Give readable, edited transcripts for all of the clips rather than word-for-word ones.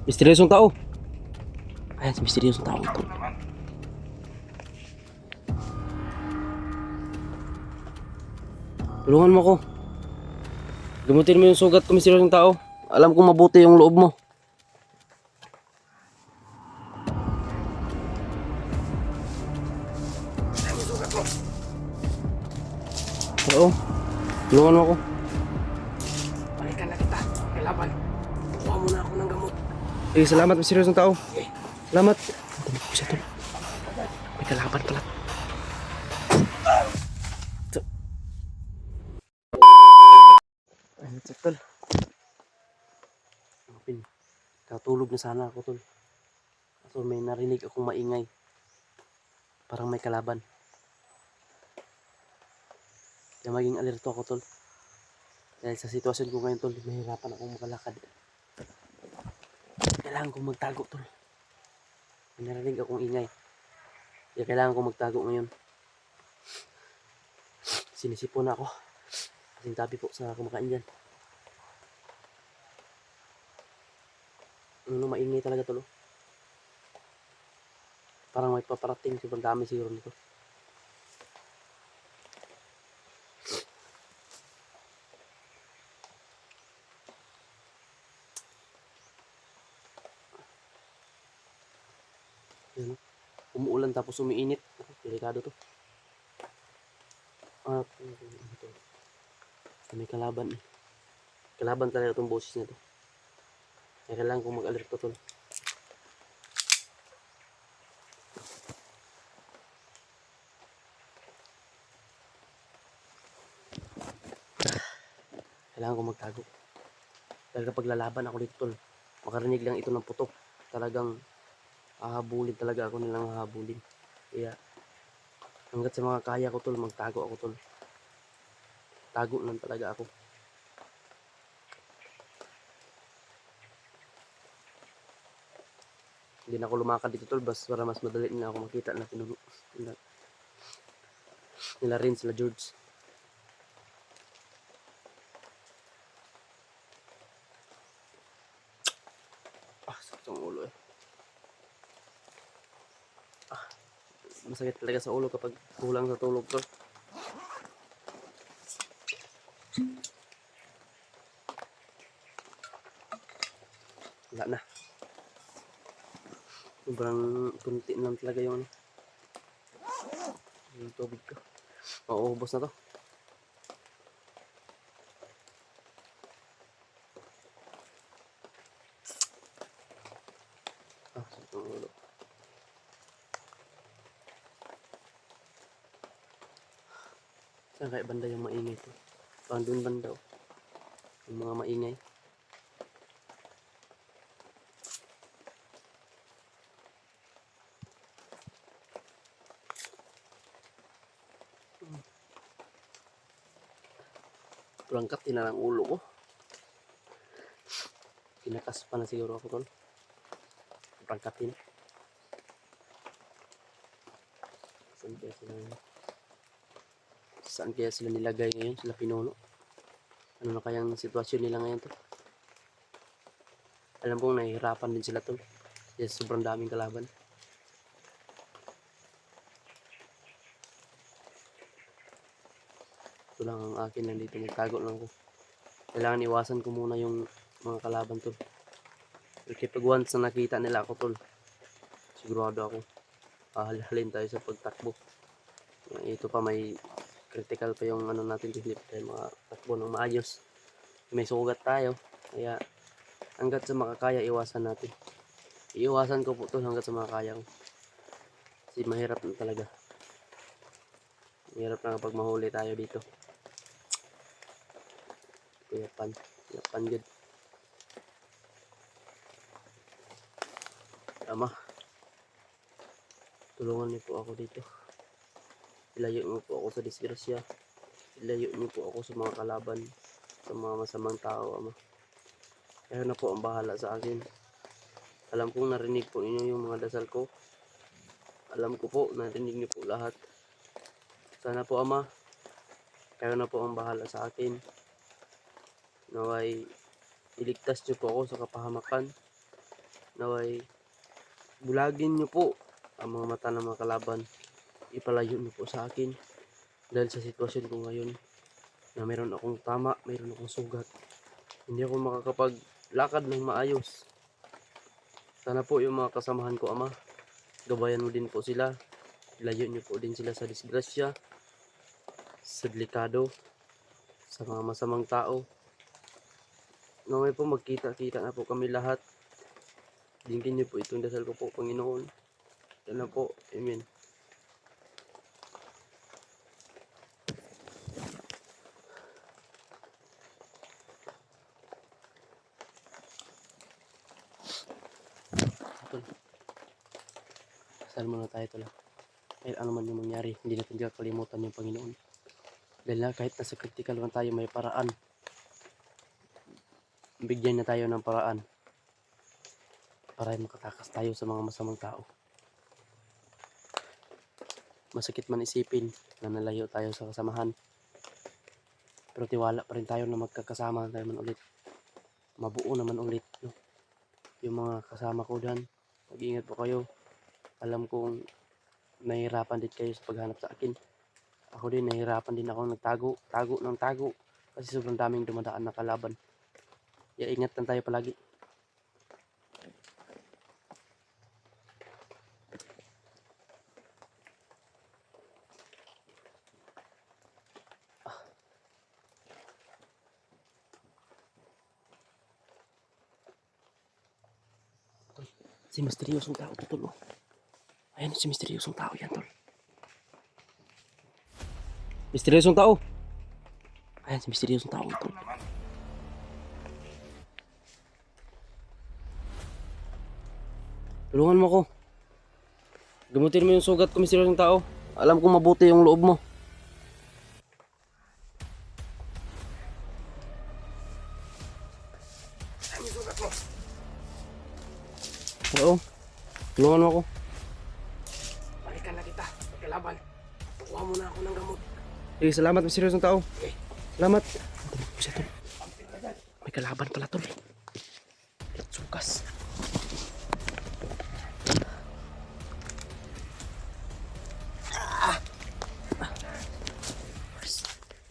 Misteryosong tao. Ayan, si misteryosong tao ito. Tulungan mo ako. Gamutin mo yung sugat ko, misteryosong tao. Alam kong mabuti yung loob mo. Oo. Tulungan mo ako. Balikan na kita. Kailaban. Kuha mo na ako ng gamot. Eh, salamat, misteryosong tao. Salamat. Siya to. May kalaban pala. Ay, check tol. Pin. Katulog na sana ako tol. So may narinig akong maingay. Parang may kalaban. Kaya maging alerto ako tol. Dahil sa sitwasyon ko ngayon tol, mahirapan akong makalakad. Kailangan kong magtago tol. May narinig akong ingay. Kaya kailangan kong magtago ngayon. Sinisipon na ako. Kasing tabi po sa kumakain dyan. Ano, maingay talaga tol. Parang may paparating. Sobrang dami siguro nito. Yan. Umuulan tapos umiinit. Delikado to. At ito. May kalaban eh. Kalaban talaga itong boses na to. Kaya kailangan kong mag-alerto tol. Kailangan kong magtago. Dahil kapag lalaban ako dito tol, makarinig lang ito ng putok. Talagang hahabulin talaga ako nilang hahabulin. Kaya hanggat sa mga kaya ko tol, magtago ako tol. Tago lang talaga ako. Hindi na ako lumakad dito tol, bas para mas madali na ako makita na pinuno. Nila rin sila George. Sakit ang ulo eh. Masakit talaga sa ulo kapag kulang sa tulog tol. Wala na. Sobrang kunti lang talaga yung ano. Yung tubig ko. Mauubos na to. Sakit ang ulo. Saan kaya banda yung maingay to? Parang dun banda oh. Yung mga maingay. Prangkat na ng ulo ko. Pinakas pa na siguro ako tol. Prangkatin. Saan kaya sila nilagay ngayon? Sila pinuno. Ano na kayang sitwasyon nila ngayon to? Alam kong nahihirapan din sila tol. Yes, sobrang daming kalaban. Ito lang ang akin lang dito. Magtago lang ako. Kailangan iwasan ko muna yung mga kalaban tol. Kasi pag once na nakita nila ako tol, sigurado ako hahalin tayo sa pagtakbo. Ito pa may critical pa yung ano natin, hindi pa tayo makatakbo ng maayos. May sugat tayo. Kaya hanggat sa makakaya iwasan natin. Iiwasan ko po tol hanggat sa makakaya ko. Kasi mahirap na talaga. Mahirap na kapag mahuli tayo dito. Kuyapan good. Ama, tulungan niyo po ako dito. Ilayo niyo po ako sa disgrasya. Ilayo niyo po ako sa mga kalaban, sa mga masamang tao, Ama. Kayo na po ang bahala sa akin. Alam kong narinig po ninyo yung mga dasal ko. Alam ko po, narinig niyo po lahat. Sana po Ama, kayo na po ang bahala sa akin. Naway iligtas niyo po ako sa kapahamakan. Naway bulagin nyo po ang mga mata ng mga kalaban. Ipalayo nyo po sa akin dahil sa sitwasyon ko ngayon na meron akong tama, meron akong sugat. Hindi ako makakapaglakad ng maayos. Sana po yung mga kasamahan ko, Ama, gabayan mo din po sila. Ilayo nyo po din sila sa disgrasya, sa delikado, sa mga masamang tao. Naway po magkita-kita na po kami lahat. Dinggin niyo po itong dasal ko po, Panginoon. Yan na po. Amen. Tol, dasal muna tayo, Tol. Kahit ano man yung mangyari, hindi natin kakalimutan yung Panginoon. Dahil na kahit nasa critical man tayo, may paraan. Bigyan na tayo ng paraan para makatakas tayo sa mga masamang tao. Masakit man isipin na nalayo tayo sa kasamahan, pero tiwala pa rin tayo na magkakasama tayo man ulit. Mabuo naman ulit, no? Yung mga kasama ko dyan, mag-ingat po kayo. Alam kong nahihirapan din kayo sa paghanap sa akin. Ako din, nahihirapan din ako tago ng tago kasi sobrang daming dumadaan na kalaban. Kaya ingat lang tayo palagi. Si misteryosong tao to, Tol. Ayan si misteryosong tao yan, Tol. Misteryosong tao. Ayan si misteryosong tao, Tol. Tulungan mo ako. Gamutin mo yung sugat ko, misteryosong tao. Alam kong mabuti yung loob mo. Ano yung sugat mo? Oo. Tulungan mo ako. Balikan na kita. Kalaban. Kuha mo na ako ng gamot. Eh, salamat, misteryosong tao. Okay. Salamat. Siya, Tol. Ampin ka dyan. May kalaban pala, Tol. Sukas.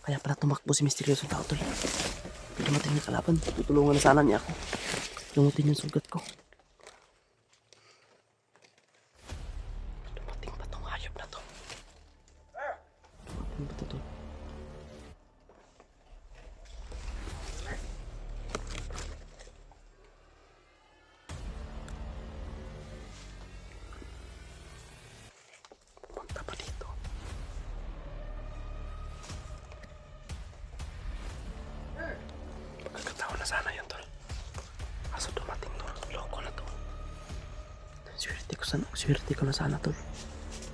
Kaya pala tumakbo si misteryosong tao, Tol. Dumating yung kalaban. Tutulungan na sana niya ako. Lumutin yung sugat ko. Dumating pa tong hayop na to. Dumating pa to, Tol. Pumunta pa dito. Pagkakataon na sana yun, Tol. Kaso dumating to. Loko na to. Swerte ko na sana, Tol.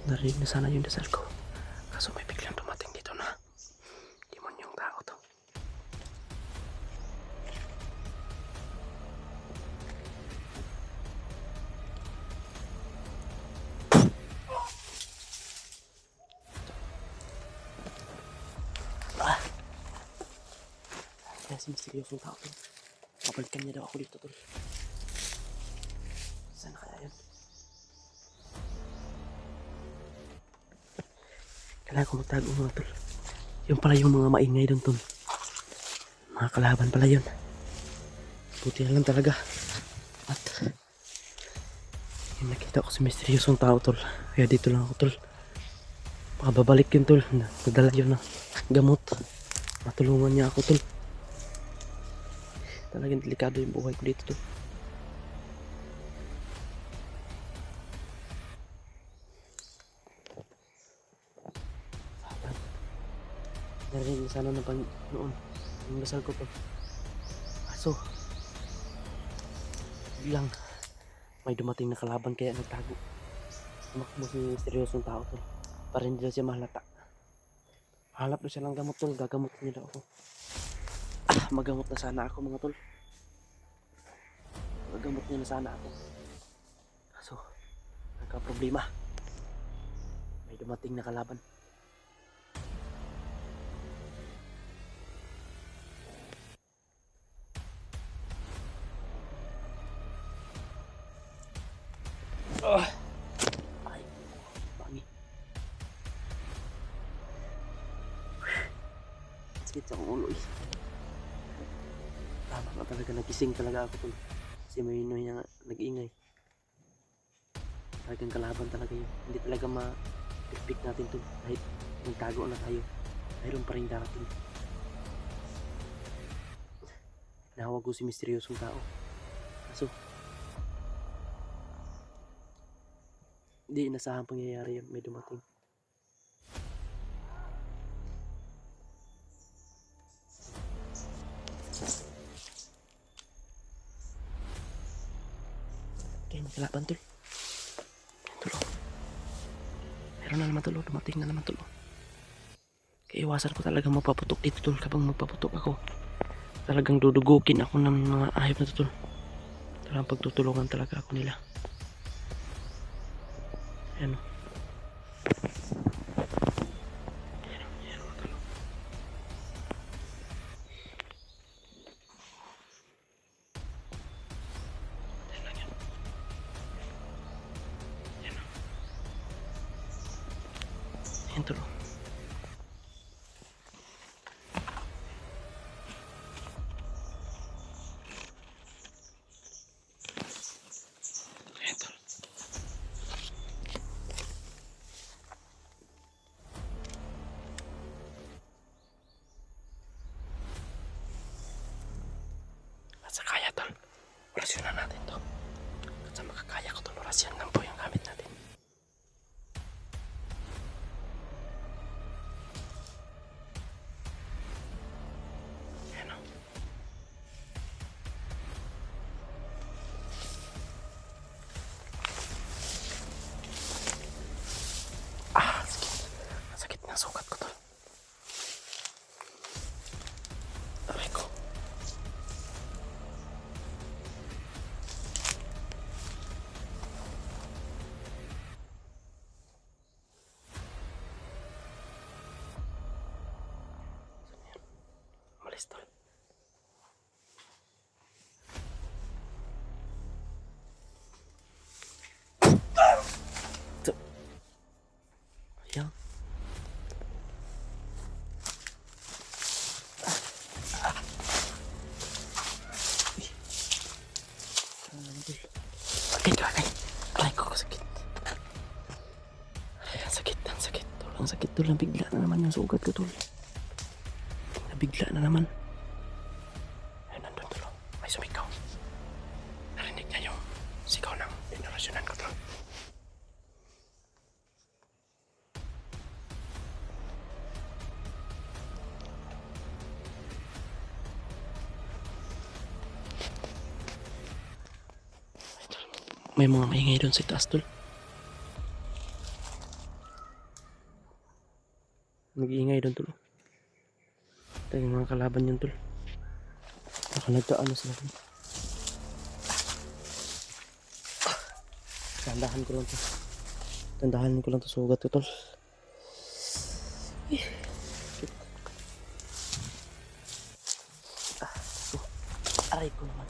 Narinig na sana yung dasal ko. Kaso may biglang dumating dito na demonyong tao to. Kaya si misteryosong tao to. Pabalikan niya daw ako dito, Tol. Saan na kaya yun? Kailangan ko magtago, mga Tol. Yung pala yung mga maingay doon, Tol. Mga kalaban pala yun. Buti na lang talaga. At yung nakita ko si misteryosong tao, Tol. Kaya dito lang ako, Tol. Baka babalik yun, Tol. Nadala yun ng gamot. Matulungan niya ako, Tol. Talagang delikado yung buhay ko dito, Tol. Narinig na sana noon yung dasal ko, Tol. Kaso biglang may dumating na kalaban kaya nagtago. Tumakbo si misteryosong tao, Tol. Para hindi daw siya mahalata. Hanap daw siya ng gamot, Tol. Gagamot niya daw ako. Magamot na sana ako, mga Tol. Magamot niya na sana ako. Kaso nagka-problema. May dumating na kalaban. Ay, bangi. Sakit sa ulo eh. Tama ka talaga, nagising talaga ako tol. Si Maynoy na nag-ingay. Talagang kalaban talaga yun. Hindi talaga ma-pick natin tol. Kahit magtago na tayo, mayroon pa rin darating. Nahawag ko si misteryosong tao. Kaso, hindi inasahang pangyayari yung may dumating. Kaya magkalaban tol. Tulo. Meron na naman tulo. Dumating na naman tulo. Kaya iwasan ko talaga magpaputok dito tol. Kapag magpaputok ako, talagang dudugukin ako ng mga ahip na tol. Talagang pagtutulungan talaga ako nila. Ayan o. Ayan tol. Ayan tol. At sa kaya tol, orasyonan natin to. At sa makakaya ko tol, orasyon lang po yung gamit natin. Ayan o. Ah, sakit. Sakit ng sugat ko tol. Aray ko. Malis tol. Ayan. Sakit ka kay. Aray ko sakit. Ay, ang sakit, ang sakit tol. Ang sakit tol. Nabigla na naman yung sugat ko tol. Nabigla na naman. Ay, nandun tol. May sumigaw. Narinig niya yung sigaw ng inorasyonan ko tol. Ay, tol. May mga maingay doon sa taas tol. Nag-iingay doon tol. Ito yung mga kalaban yun tol. Baka nagkaano sila tol. Tandahan ko lang to. Tandahan ko lang to sugat ko tol. Aray ko naman.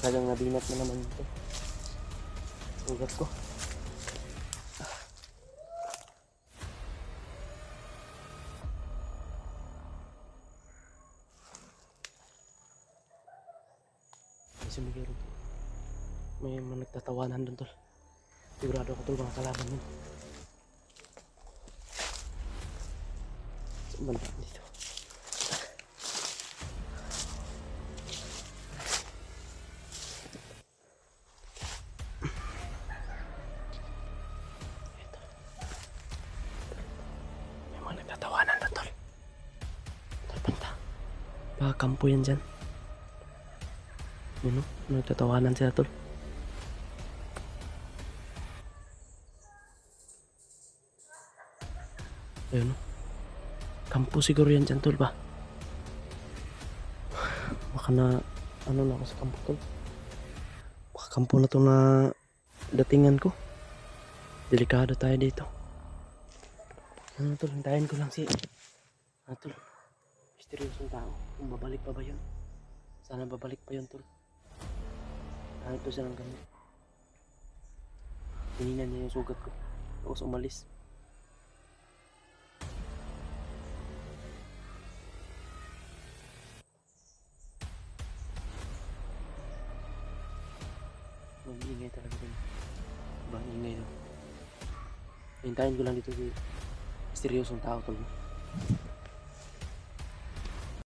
Talagang nabinat na naman ito. Sugat ko. May sumigay rin tol. May mga nagtatawanan doon tol. Sigurado ako tol, mga kalaban yun. Saan banda dito? May mga nagtatawanan doon tol. Tol, banda. Baka kampo yan dyan. Yun o, nagtatawanan sila tol. Ayun o. Kampo siguro yan dyan tol ba? Baka na, ano na ako sa kampo tol. Baka kampo na to na datingan ko. Delikado tayo dito. Ano tol, hintayin ko lang si... Ano tol, misteryosong tao. Kung babalik pa ba yun? Sana babalik pa yun tol. Hanap to siya ng gamit. Hininan niya yung sugat ko. Tapos umalis. Mag-iingay talaga dun. Ibang ingay dun. Hintayin ko lang dito si misteryosong tao tol.